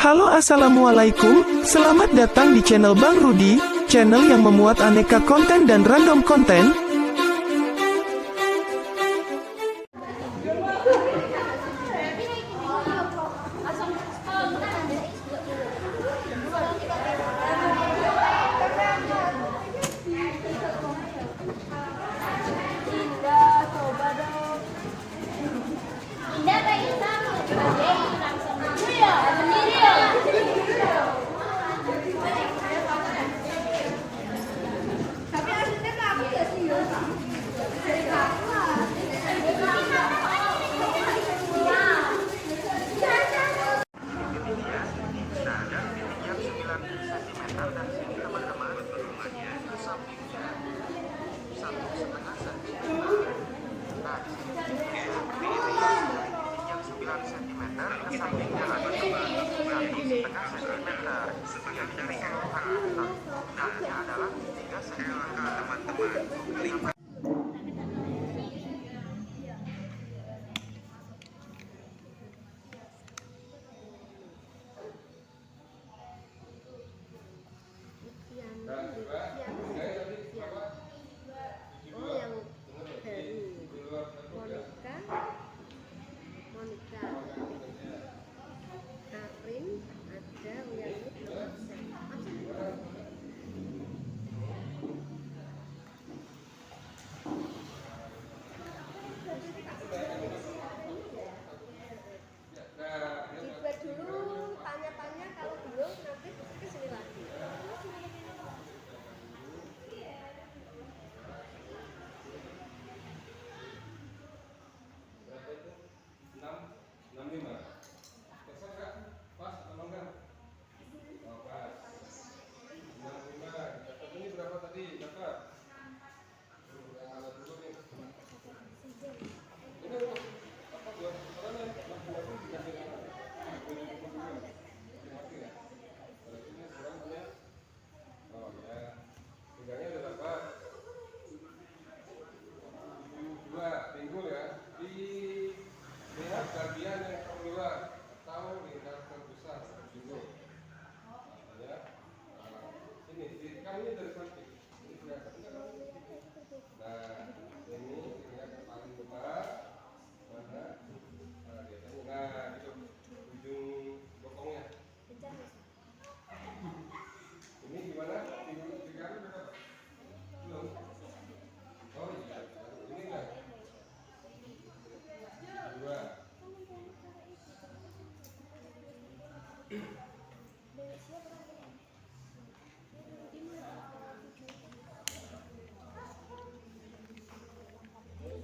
Halo assalamualaikum, selamat datang di channel Bang Rudi, channel yang memuat aneka konten dan random konten.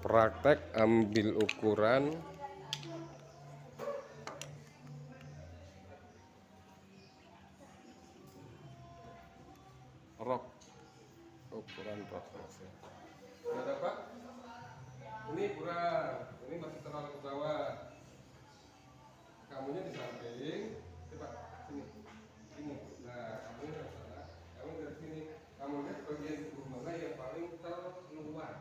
Praktek ambil ukuran rok, ukuran rok. Ada Pak? Ini kurang, ini masih terlalu ke bawah. Kamunya di samping, coba sini, sini. Nah, kamunya dari sana, kamu dari sini. Kamu lihat bagian tubuh mana yang paling terluar.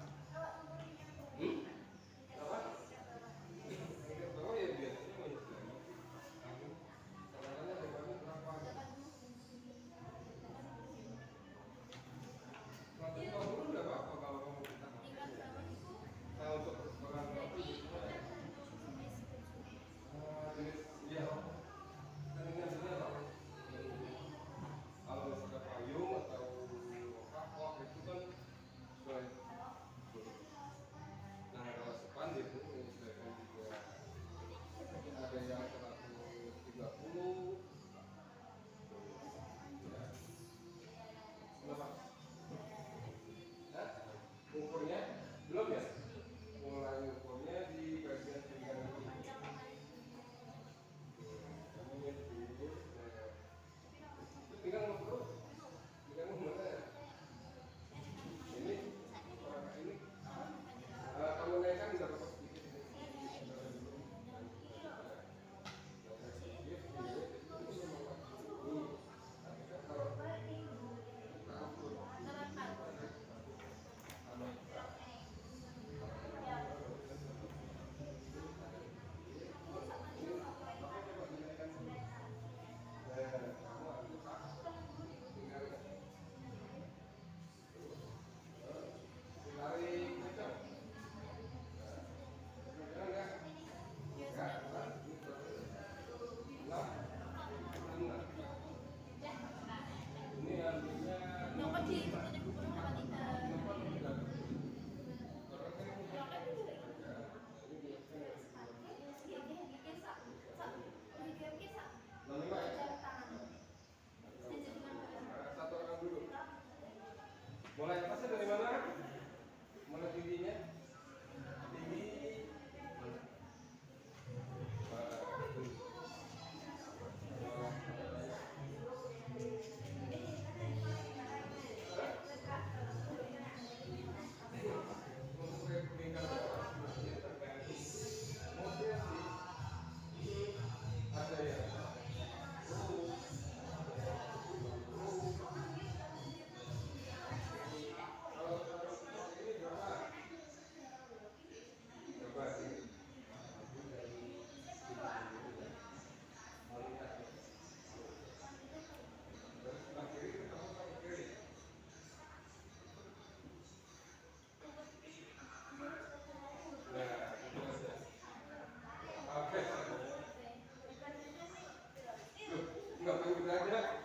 Ngapain kita aja?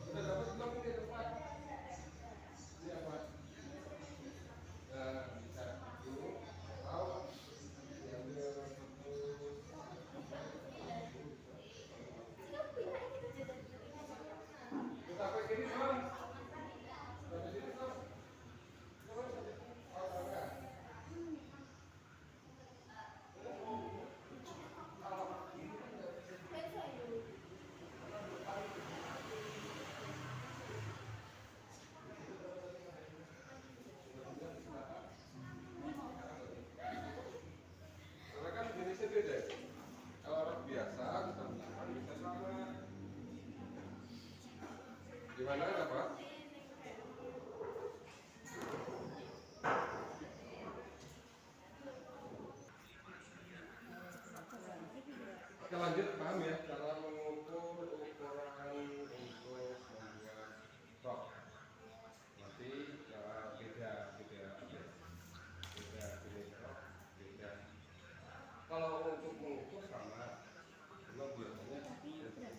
Udah dapat belum ini tempat? Ini apa? Nah, bisa dulu. Tahu? Diambil satu. Kita pakai ini dong. Sampai sini dong. Karena kan jenisnya beda. Kalau orang biasa, kita bisa sama. Gimana ada Pak? Oke lanjut, paham ya cara mengukur ukuran untuk membuat rok. Nanti beda jenis rok beda. Kalau untuk mengukur sama, cuma biasanya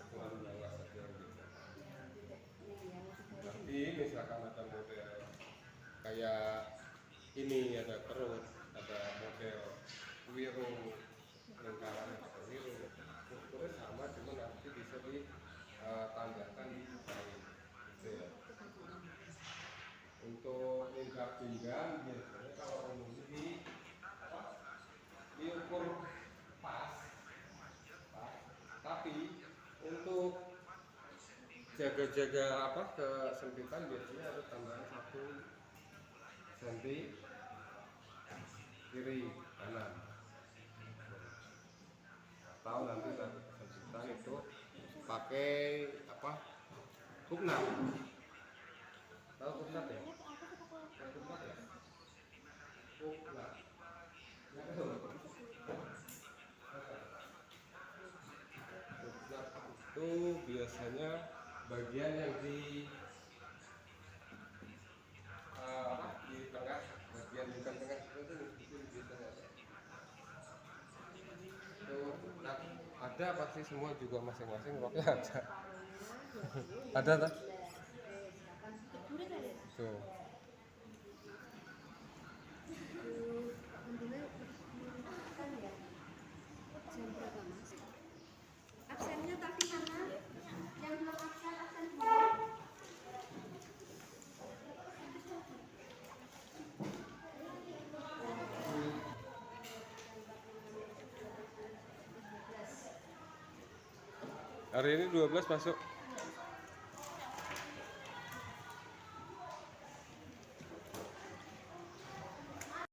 ukuran bawah saja gitu. Nanti misalkan ada model kayak ini, ada kerut, ada model wiru, lingkaran wiru, ukurnya sama, cuma nanti bisa ditambahkan di kain gitu ya. Untuk lingkar pinggang biasanya kalau ini diukur pas, tapi untuk jaga-jaga apa kesempitan biasanya ada tambahan 1 cm kiri kanan, atau nanti kesempitan itu pakai apa, kupnat. Tahu kupnat ya? Kupnat ya? Kupnat. Kupnat itu biasanya bagian yang di di tengah, bagian bukan tengah itu biasanya nah, ada pasti semua juga masing-masing roknya ada. Ada tak? Tuh. Absennya tapi mana? Yang belum absen dulu. Hari ini 12 masuk.